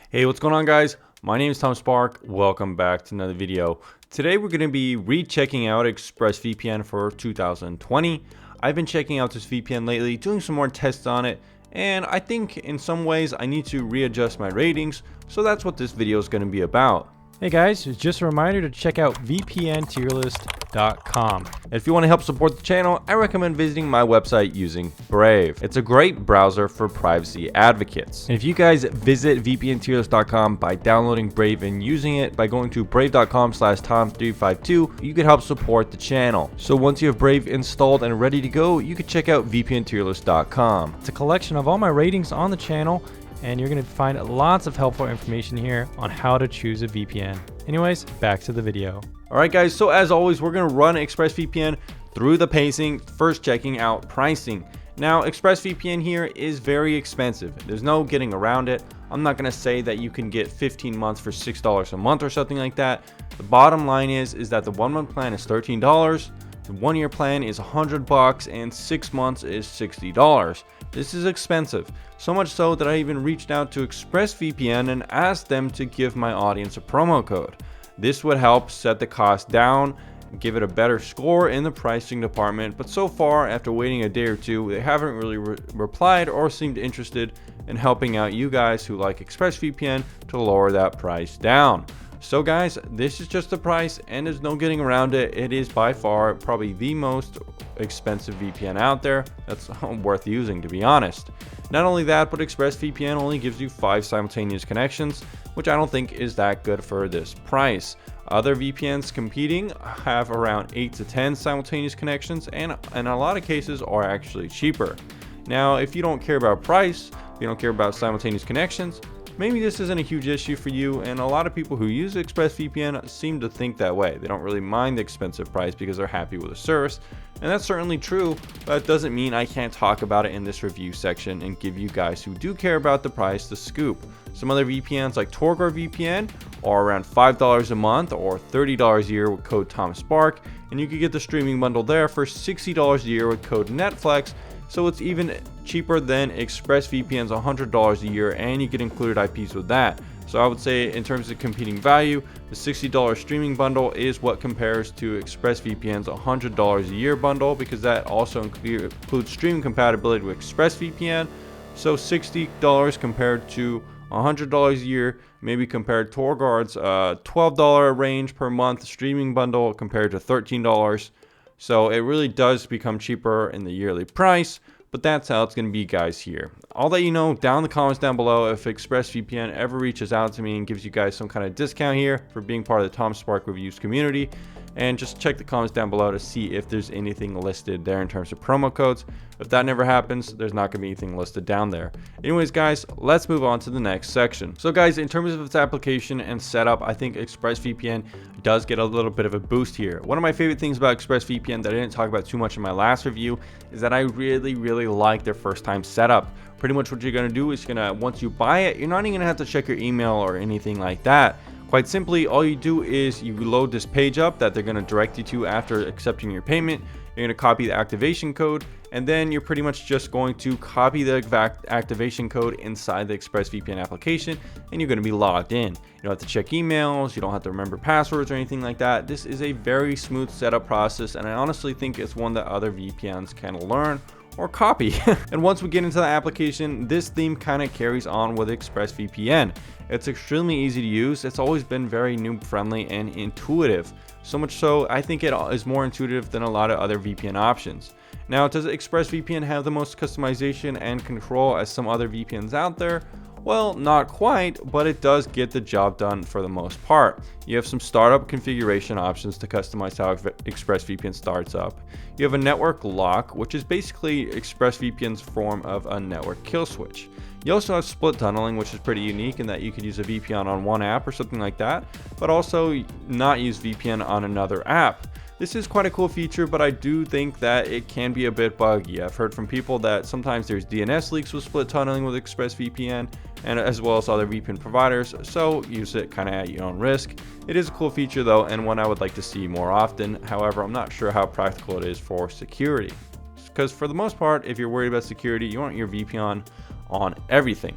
Hey, what's going on, guys? My name is Tom Spark. Welcome back to another video. Today we're going to be rechecking out ExpressVPN for 2020. I've been checking out this VPN lately, doing some more tests on it, and I think in some ways I need to readjust my ratings, so that's what this video is going to be about. Hey guys, just a reminder to check out vpntierlist.com. If you want to help support the channel, I recommend visiting my website using Brave. It's a great browser for privacy advocates. And if you guys visit vpntierlist.com by downloading Brave and using it by going to brave.com/tom352, you can help support the channel. So once you have Brave installed and ready to go, you can check out vpntierlist.com. It's a collection of all my ratings on the channel, and you're going to find lots of helpful information here on how to choose a VPN. Anyways, back to the video. Alright guys, so as always, we're going to run ExpressVPN through the pacing, first checking out pricing. Now, ExpressVPN here is very expensive. There's no getting around it. I'm not going to say that you can get 15 months for $6 a month or something like that. The bottom line is that the 1 month plan is $13. The 1 year plan is $100 and 6 months is $60. This is expensive, so much so that I even reached out to ExpressVPN and asked them to give my audience a promo code. This would help set the cost down, give it a better score in the pricing department, but so far, after waiting a day or two, they haven't really replied or seemed interested in helping out you guys who like ExpressVPN to lower that price down. So guys, this is just the price and there's no getting around it. It is by far probably the most expensive VPN out there that's worth using, to be honest. Not only that, but ExpressVPN only gives you 5 simultaneous connections, which I don't think is that good for this price. Other VPNs competing have around 8 to 10 simultaneous connections and in a lot of cases are actually cheaper. Now, if you don't care about price, if you don't care about simultaneous connections, maybe this isn't a huge issue for you, and a lot of people who use ExpressVPN seem to think that way. They don't really mind the expensive price because they're happy with the service, and that's certainly true, but it doesn't mean I can't talk about it in this review section and give you guys who do care about the price the scoop. Some other VPNs like VPN are around $5 a month or $30 a year with code TOMSPARK, and you can get the streaming bundle there for $60 a year with code NETFLEX. So it's even cheaper than ExpressVPN's $100 a year, and you get included IPs with that. So I would say in terms of competing value, the $60 streaming bundle is what compares to ExpressVPN's $100 a year bundle, because that also includes streaming compatibility with ExpressVPN. So $60 compared to $100 a year, maybe compared to Torguard's $12 range per month streaming bundle compared to $13. So it really does become cheaper in the yearly price, but that's how it's going to be, guys, here. I'll let you know down in the comments down below if ExpressVPN ever reaches out to me and gives you guys some kind of discount here for being part of the Tom Spark Reviews community. And just check the comments down below to see if there's anything listed there in terms of promo codes. If that never happens, there's not going to be anything listed down there. Anyways, guys, let's move on to the next section. So guys, in terms of its application and setup, I think ExpressVPN does get a little bit of a boost here. One of my favorite things about ExpressVPN that I didn't talk about too much in my last review is that I really like their first time setup. Pretty much what you're going to do is once you buy it, you're not even going to have to check your email or anything like that. Quite simply, all you do is you load this page up that they're going to direct you to after accepting your payment. You're going to copy the activation code, and then you're pretty much just going to copy the exact activation code inside the ExpressVPN application, and you're going to be logged in. You don't have to check emails, you don't have to remember passwords or anything like that. This is a very smooth setup process, and I honestly think it's one that other VPNs can learn or copy. And once we get into the application, this theme kind of carries on with ExpressVPN. It's extremely easy to use. It's always been very noob friendly and intuitive. So much so, I think it is more intuitive than a lot of other VPN options. Now, does ExpressVPN have the most customization and control as some other VPNs out there? Well, not quite, but it does get the job done for the most part. You have some startup configuration options to customize how ExpressVPN starts up. You have a network lock, which is basically ExpressVPN's form of a network kill switch. You also have split tunneling, which is pretty unique in that you could use a VPN on one app or something like that, but also not use VPN on another app. This is quite a cool feature, but I do think that it can be a bit buggy. I've heard from people that sometimes there's DNS leaks with split tunneling with ExpressVPN, and as well as other VPN providers, so use it kind of at your own risk. It is a cool feature though, and one I would like to see more often. However, I'm not sure how practical it is for security, because for the most part, if you're worried about security, you want your VPN on everything.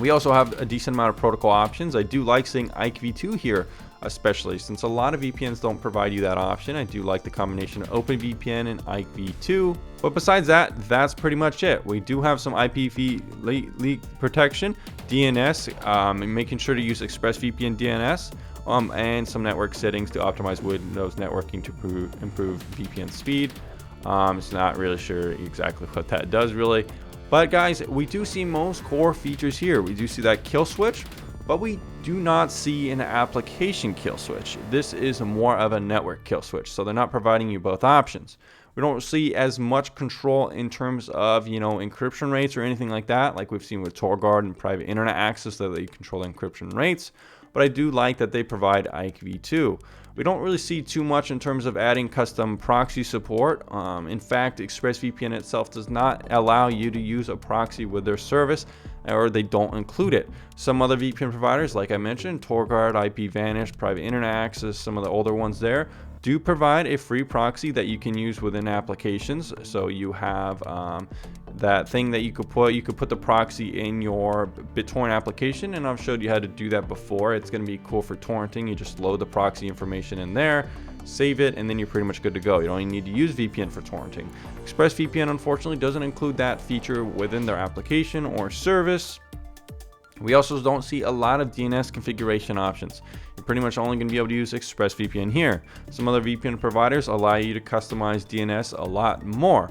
We also have a decent amount of protocol options. I do like seeing IKEv2 here, especially since a lot of VPNs don't provide you that option. I do like the combination of OpenVPN and IKEv2. But besides that, that's pretty much it. We do have some IPv leak protection, DNS, making sure to use ExpressVPN DNS, and some network settings to optimize Windows networking to improve VPN speed. It's not really sure exactly what that does really. But guys, we do see most core features here. We do see that kill switch, but we do not see an application kill switch. This is more of a network kill switch, so they're not providing you both options. We don't see as much control in terms of, encryption rates or anything like that, like we've seen with TorGuard and private internet access, that they control the encryption rates. But I do like that they provide IKEv2. We don't really see too much in terms of adding custom proxy support. In fact, ExpressVPN itself does not allow you to use a proxy with their service, or they don't include it. Some other VPN providers, like I mentioned, TorGuard, IPVanish, private internet access, some of the older ones there, do provide a free proxy that you can use within applications. So you have that thing that you could put the proxy in your BitTorrent application, and I've showed you how to do that before. It's going to be cool for torrenting. You just load the proxy information in there, save it, and then you're pretty much good to go. You don't even need to use VPN for torrenting. ExpressVPN unfortunately doesn't include that feature within their application or service. We also don't see a lot of DNS configuration options. You're pretty much only going to be able to use ExpressVPN here. Some other VPN providers allow you to customize DNS a lot more.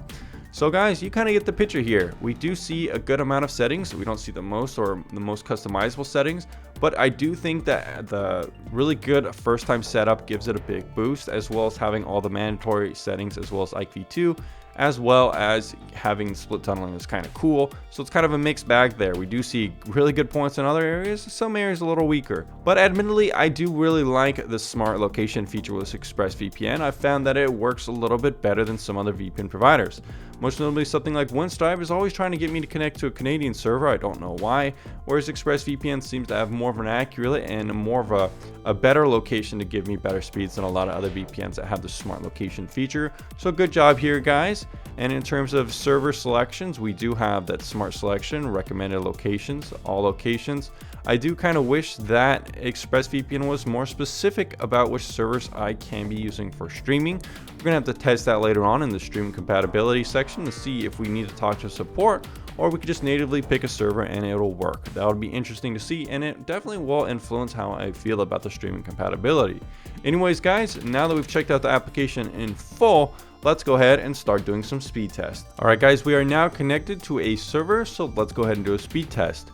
So guys, you kind of get the picture here. We do see a good amount of settings. We don't see the most customizable settings, but I do think that the really good first time setup gives it a big boost, as well as having all the mandatory settings, as well as IKEv2, as well as having split tunneling is kind of cool. So it's kind of a mixed bag there. We do see really good points in other areas, some areas a little weaker. But admittedly, I do really like the smart location feature with ExpressVPN. I've found that it works a little bit better than some other VPN providers. Most notably, something like Winstrive is always trying to get me to connect to a Canadian server. I don't know why. Whereas ExpressVPN seems to have more of an accurate and more of a better location to give me better speeds than a lot of other VPNs that have the smart location feature. So good job here, guys. And in terms of server selections, we do have that smart selection, recommended locations, all locations. I do kind of wish that ExpressVPN was more specific about which servers I can be using for streaming. We're going to have to test that later on in the stream compatibility section to see if we need to talk to support, or we could just natively pick a server and it'll work. That would be interesting to see, and it definitely will influence how I feel about the streaming compatibility. Anyways, guys, now that we've checked out the application in full, let's go ahead and start doing some speed tests. Alright guys, we are now connected to a server, so let's go ahead and do a speed test.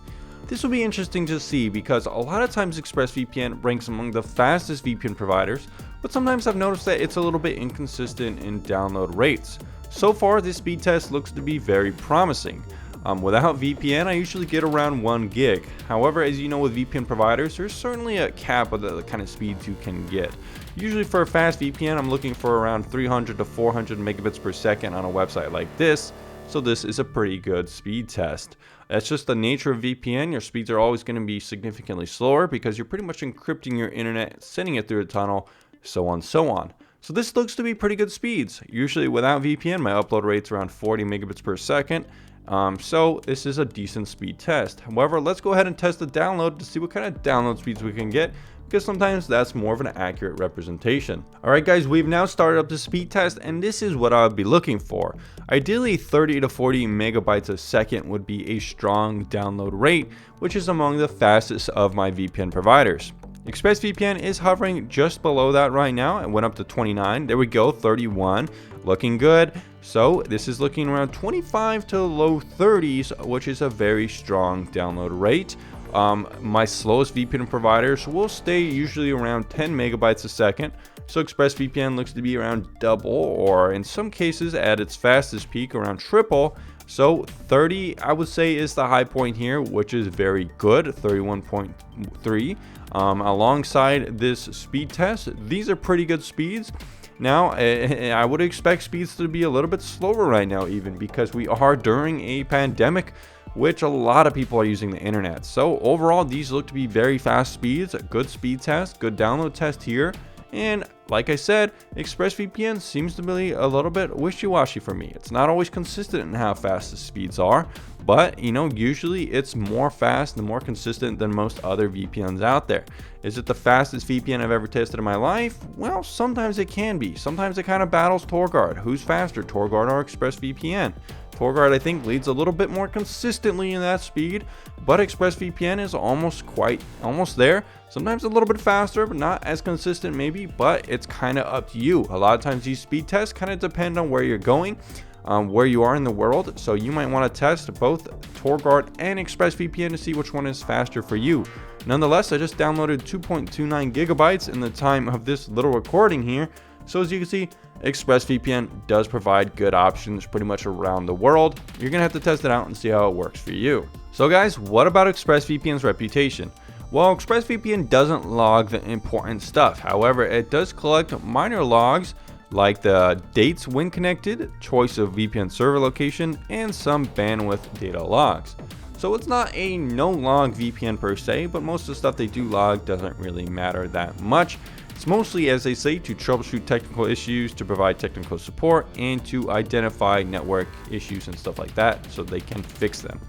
This will be interesting to see because a lot of times ExpressVPN ranks among the fastest VPN providers, but sometimes I've noticed that it's a little bit inconsistent in download rates. So far, this speed test looks to be very promising. Without VPN, I usually get around 1 gig. However, as you know, with VPN providers, there's certainly a cap of the kind of speeds you can get. Usually for a fast VPN, I'm looking for around 300 to 400 megabits per second on a website like this. So this is a pretty good speed test. That's just the nature of VPN. Your speeds are always going to be significantly slower because you're pretty much encrypting your internet, sending it through a tunnel, so on, so on. So this looks to be pretty good speeds. Usually without VPN, my upload rate's around 40 megabits per second. So this is a decent speed test. However, let's go ahead and test the download to see what kind of download speeds we can get, because sometimes that's more of an accurate representation. Alright guys, we've now started up the speed test, and this is what I would be looking for. Ideally 30 to 40 megabytes a second would be a strong download rate, which is among the fastest of my VPN providers. ExpressVPN is hovering just below that right now. It went up to 29. There we go, 31. Looking good. So this is looking around 25 to low 30s, which is a very strong download rate. My slowest VPN providers will stay usually around 10 megabytes a second. So ExpressVPN looks to be around double, or in some cases at its fastest peak around triple. So 30, I would say, is the high point here, which is very good, 31.3. Alongside this speed test, these are pretty good speeds. Now, I would expect speeds to be a little bit slower right now, even because we are during a pandemic, which a lot of people are using the internet. So overall, these look to be very fast speeds, a good speed test, good download test here. And like I said, ExpressVPN seems to be a little bit wishy-washy for me. It's not always consistent in how fast the speeds are, but usually it's more fast and more consistent than most other VPNs out there. Is it the fastest VPN I've ever tested in my life? Well, sometimes it can be. Sometimes it kind of battles TorGuard. Who's faster, TorGuard or ExpressVPN? TorGuard, I think, leads a little bit more consistently in that speed, but ExpressVPN is almost there. Sometimes a little bit faster, but not as consistent maybe, but it's kind of up to you. A lot of times these speed tests kind of depend on where you're going, where you are in the world. So you might want to test both TorGuard and ExpressVPN to see which one is faster for you. Nonetheless, I just downloaded 2.29 gigabytes in the time of this little recording here. So as you can see, ExpressVPN does provide good options pretty much around the world. You're gonna have to test it out and see how it works for you. So guys, what about ExpressVPN's reputation? Well, ExpressVPN doesn't log the important stuff. However, it does collect minor logs like the dates when connected, choice of VPN server location, and some bandwidth data logs. So it's not a no-log VPN per se, but most of the stuff they do log doesn't really matter that much. It's mostly, as they say, to troubleshoot technical issues, to provide technical support, and to identify network issues and stuff like that so they can fix them.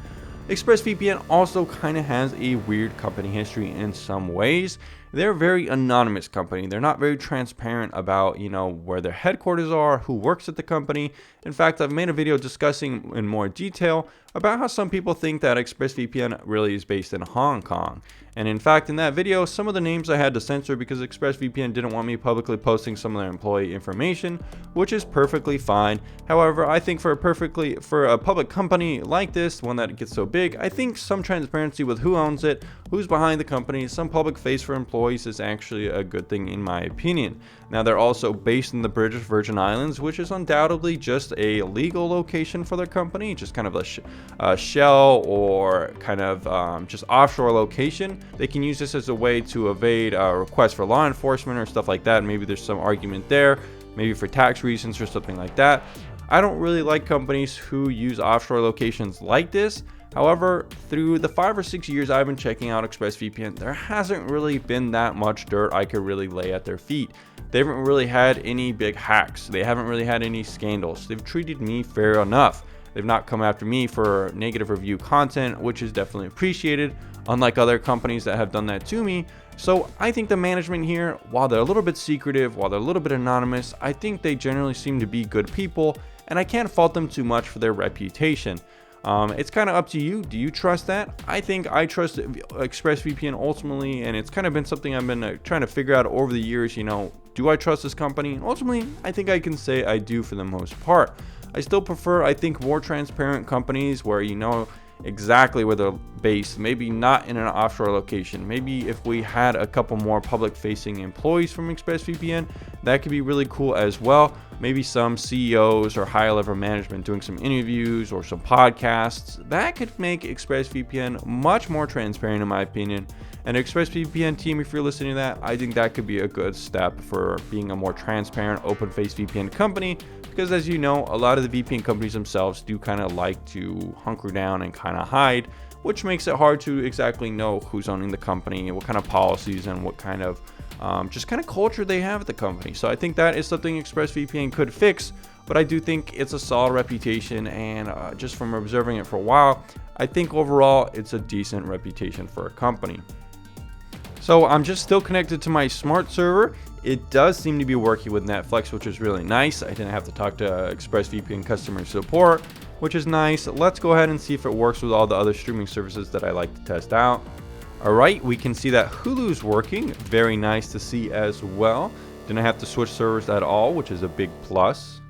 ExpressVPN also kind of has a weird company history in some ways. They're a very anonymous company. They're not very transparent about, where their headquarters are, who works at the company. In fact, I've made a video discussing in more detail about how some people think that ExpressVPN really is based in Hong Kong. And in fact, in that video, some of the names I had to censor because ExpressVPN didn't want me publicly posting some of their employee information, which is perfectly fine. However, I think for a public company like this, one that gets so big, I think some transparency with who owns it, who's behind the company, some public face for employees is actually a good thing in my opinion. Now, they're also based in the British Virgin Islands, which is undoubtedly just a legal location for their company, just kind of a shell or kind of just offshore location. They can use this as a way to evade requests for law enforcement or stuff like that. Maybe there's some argument there, maybe for tax reasons or something like that. I don't really like companies who use offshore locations like this. However, through the 5 or 6 years I've been checking out ExpressVPN, there hasn't really been that much dirt I could really lay at their feet. They haven't really had any big hacks. They haven't really had any scandals. They've treated me fair enough. They've not come after me for negative review content, which is definitely appreciated, unlike other companies that have done that to me. So I think the management here, while they're a little bit secretive, while they're a little bit anonymous, I think they generally seem to be good people, and I can't fault them too much for their reputation. It's kind of up to you. Do you trust that? I think I trust ExpressVPN ultimately, and it's kind of been something I've been trying to figure out over the years. Do I trust this company? Ultimately, I think I can say I do for the most part. I still prefer, I think, more transparent companies where you know exactly where they're based, maybe not in an offshore location. Maybe if we had a couple more public-facing employees from ExpressVPN, that could be really cool as well. Maybe some CEOs or high-level management doing some interviews or some podcasts. That could make ExpressVPN much more transparent in my opinion. And ExpressVPN team, if you're listening to that, I think that could be a good step for being a more transparent, open-faced VPN company. Because as you know, a lot of the VPN companies themselves do kind of like to hunker down and kind of hide, which makes it hard to exactly know who's owning the company and what kind of policies and what kind of just kind of culture they have at the company. So I think that is something ExpressVPN could fix, but I do think it's a solid reputation, and just from observing it for a while, I think overall it's a decent reputation for a company. So I'm just still connected to my smart server. It does seem to be working with Netflix, which is really nice. I didn't have to talk to ExpressVPN customer support, which is nice. Let's go ahead and see if it works with all the other streaming services that I like to test out. All right, we can see that Hulu's working. Very nice to see as well. Didn't have to switch servers at all, which is a big plus.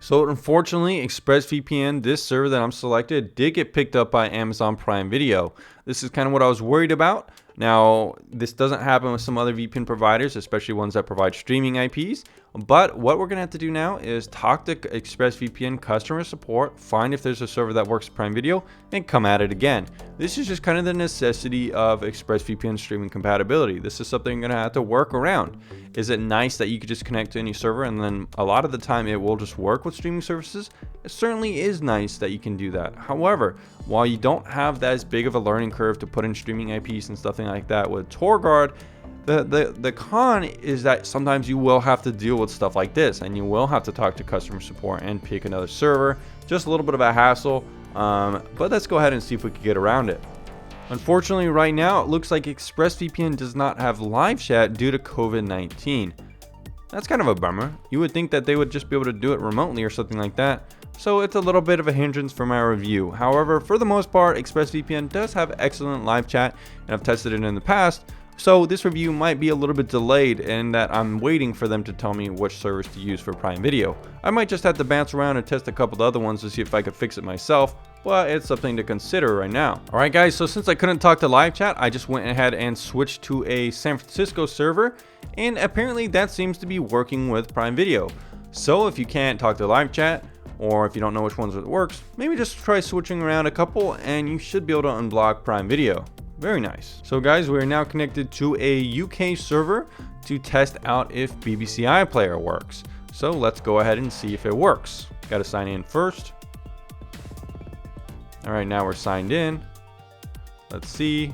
So unfortunately, ExpressVPN, this server that I'm selected, did get picked up by Amazon Prime Video. This is kind of what I was worried about. Now, this doesn't happen with some other VPN providers, especially ones that provide streaming IPs. But what we're going to have to do now is talk to ExpressVPN customer support, find if there's a server that works with Prime Video, and come at it again. This is just kind of the necessity of ExpressVPN streaming compatibility. This is something you're going to have to work around. Is it nice that you could just connect to any server and then a lot of the time it will just work with streaming services? It certainly is nice that you can do that. However, while you don't have that as big of a learning curve to put in streaming IPs and stuff like that with TorGuard, The con is that sometimes you will have to deal with stuff like this, and you will have to talk to customer support and pick another server. Just a little bit of a hassle, but let's go ahead and see if we can get around it. Unfortunately, right now, it looks like ExpressVPN does not have live chat due to COVID-19. That's kind of a bummer. You would think that they would just be able to do it remotely or something like that. So it's a little bit of a hindrance for my review. However, for the most part, ExpressVPN does have excellent live chat, and I've tested it in the past. So this review might be a little bit delayed in that I'm waiting for them to tell me which servers to use for Prime Video. I might just have to bounce around and test a couple of other ones to see if I could fix it myself, but it's something to consider right now. Alright guys, so since I couldn't talk to live chat, I just went ahead and switched to a San Francisco server, and apparently that seems to be working with Prime Video. So if you can't talk to live chat, or if you don't know which ones it works, maybe just try switching around a couple and you should be able to unblock Prime Video. Very nice. So guys, we are now connected to a UK server to test out if BBC iPlayer works. So let's go ahead and see if it works. Got to sign in first. All right, now we're signed in. Let's see.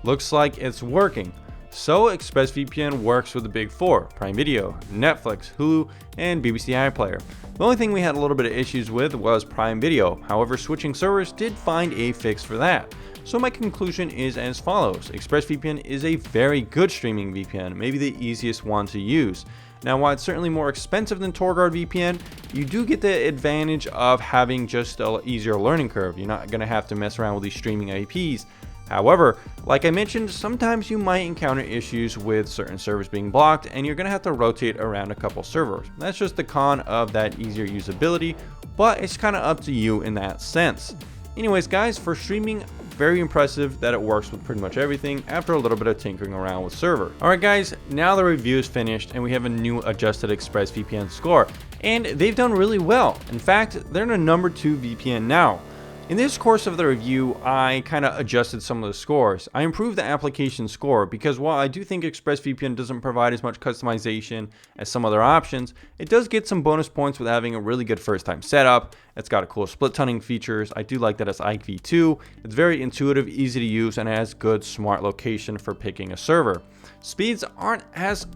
Looks like it's working. So ExpressVPN works with the big four: Prime Video, Netflix, Hulu, and BBC iPlayer. The only thing we had a little bit of issues with was Prime Video. However, switching servers did find a fix for that. So my conclusion is as follows: ExpressVPN is a very good streaming VPN, maybe the easiest one to use. Now, while it's certainly more expensive than TorGuard VPN, you do get the advantage of having just an easier learning curve. You're not going to have to mess around with these streaming IPs. However, like I mentioned, sometimes you might encounter issues with certain servers being blocked, and you're going to have to rotate around a couple servers. That's just the con of that easier usability, but it's kind of up to you in that sense. Anyways guys, for streaming, very impressive that it works with pretty much everything after a little bit of tinkering around with server. Alright guys, now the review is finished and we have a new adjusted ExpressVPN score, and they've done really well. In fact, they're in a number 2 VPN now. In this course of the review, I kind of adjusted some of the scores. I improved the application score because while I do think ExpressVPN doesn't provide as much customization as some other options, it does get some bonus points with having a really good first time setup. It's got a cool split tunneling features. I do like that it's IPv2. It's very intuitive, easy to use, and it has good smart location for picking a server. Speeds aren't as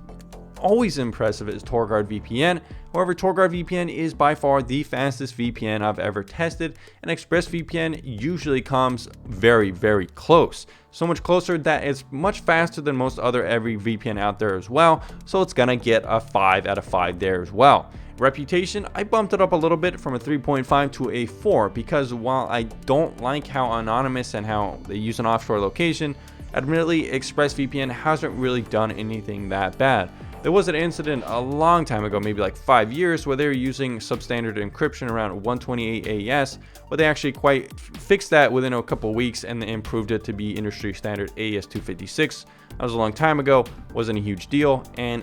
always impressive as TorGuard VPN. However, TorGuard VPN is by far the fastest VPN I've ever tested, and ExpressVPN usually comes very, very close. So much closer that it's much faster than most other every VPN out there as well, so it's gonna get a 5 out of 5 there as well. Reputation, I bumped it up a little bit from a 3.5 to a 4 because while I don't like how anonymous and how they use an offshore location, admittedly, ExpressVPN hasn't really done anything that bad. There was an incident a long time ago, maybe like 5 years, where they were using substandard encryption around 128 AES, but they actually quite fixed that within a couple of weeks and they improved it to be industry standard AES 256. That was a long time ago, wasn't a huge deal, and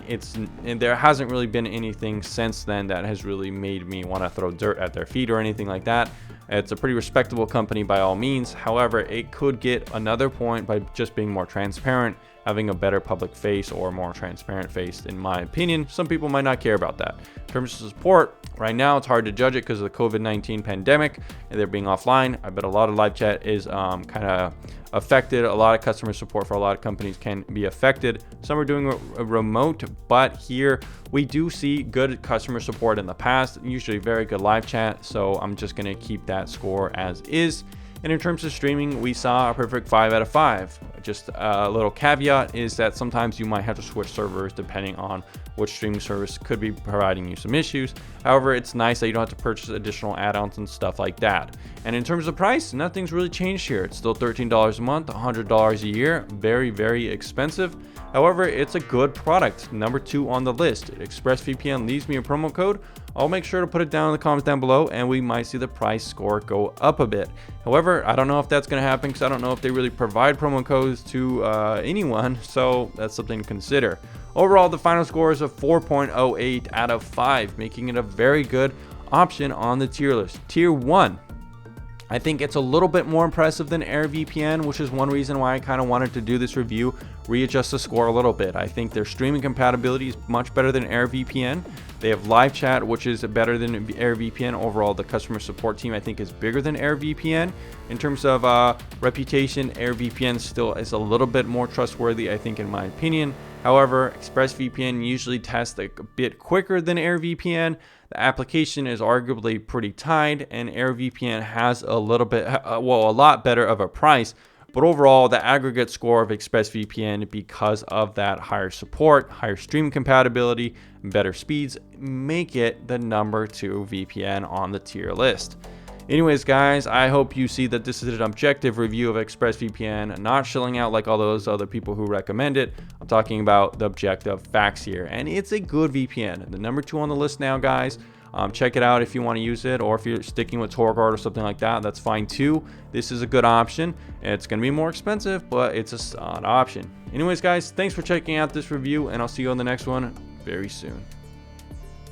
there hasn't really been anything since then that has really made me want to throw dirt at their feet or anything like that. It's a pretty respectable company by all means. However, it could get another point by just being more transparent, having a better public face or more transparent face, in my opinion. Some people might not care about that. In terms of support, right now it's hard to judge it because of the COVID-19 pandemic and they're being offline. I bet a lot of live chat is kind of affected. A lot of customer support for a lot of companies can be affected. Some are doing a remote, but here we do see good customer support in the past, usually very good live chat. So I'm just going to keep that score as is. And in terms of streaming, we saw a perfect 5 out of 5. Just a little caveat is that sometimes you might have to switch servers depending on which streaming service could be providing you some issues. However, it's nice that you don't have to purchase additional add-ons and stuff like that. And in terms of price, nothing's really changed here. It's still $13 a month, $100 a year. Very, very expensive. However, it's a good product. Number 2 on the list. ExpressVPN leaves me a promo code. I'll make sure to put it down in the comments down below, and we might see the price score go up a bit. However, I don't know if that's going to happen because I don't know if they really provide promo codes to anyone, so that's something to consider. Overall, the final score is a 4.08 out of 5, making it a very good option on the tier list. Tier 1. I think it's a little bit more impressive than AirVPN, which is one reason why I kind of wanted to do this review, readjust the score a little bit. I think their streaming compatibility is much better than AirVPN. They have live chat, which is better than AirVPN. Overall, the customer support team, I think, is bigger than AirVPN. In terms of reputation, AirVPN still is a little bit more trustworthy, I think, in my opinion. However, ExpressVPN usually tests a bit quicker than AirVPN. The application is arguably pretty tied, and AirVPN has a lot better of a price. But overall, the aggregate score of ExpressVPN, because of that higher support, higher stream compatibility, and better speeds, make it the number 2 VPN on the tier list. Anyways, guys, I hope you see that this is an objective review of ExpressVPN, not shilling out like all those other people who recommend it. I'm talking about the objective facts here, and it's a good VPN. The number 2 on the list now, guys. Check it out if you want to use it, or if you're sticking with TorGuard or something like that, that's fine too. This is a good option. It's going to be more expensive, but it's a solid option. Anyways, guys, thanks for checking out this review, and I'll see you on the next one very soon.